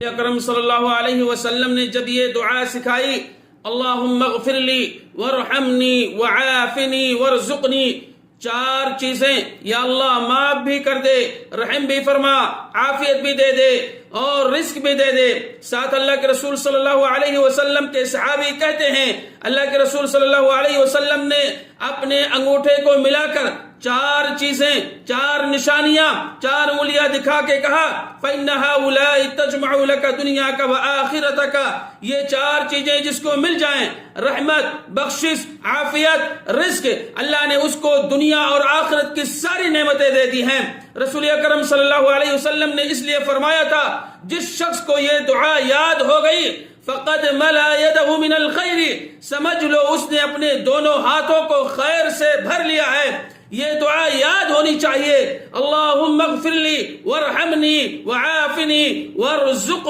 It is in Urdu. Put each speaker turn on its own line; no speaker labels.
اکرم صلی اللہ علیہ وسلم نے جب یہ دعا سکھائی، اللہم اغفر لی ورحمنی وعافنی ورزقنی، چار چیزیں، یا اللہ معاف بھی کر دے، رحم بھی فرما، عافیت بھی دے دے اور رزق بھی دے دے۔ ساتھ اللہ کے رسول صلی اللہ علیہ وسلم کے صحابی کہتے ہیں اللہ کے رسول صلی اللہ علیہ وسلم نے اپنے انگوٹھے کو ملا کر چار چیزیں، چار نشانیاں، چار انگلیاں دکھا کے کہا فَإِنَّ هَؤُلَاءِ تَجْمَعُ لَكَ دُنْيَاكَ وَآخِرَتَكَ، یہ چار چیزیں جس کو مل جائیں، رحمت، بخشش، عافیت، رزق، اللہ نے اس کو دنیا اور آخرت کی ساری نعمتیں دے دی ہیں۔ رسول اکرم صلی اللہ علیہ وسلم نے اس لیے فرمایا تھا جس شخص کو یہ دعا یاد ہو گئی فقد ملا یدہ من الخیر، سمجھ لو اس نے اپنے دونوں ہاتھوں کو خیر سے بھر لیا ہے۔ یہ دعا یاد ہونی چاہیے، اللہم اغفر لی ورحمنی وعافنی وارزقنی۔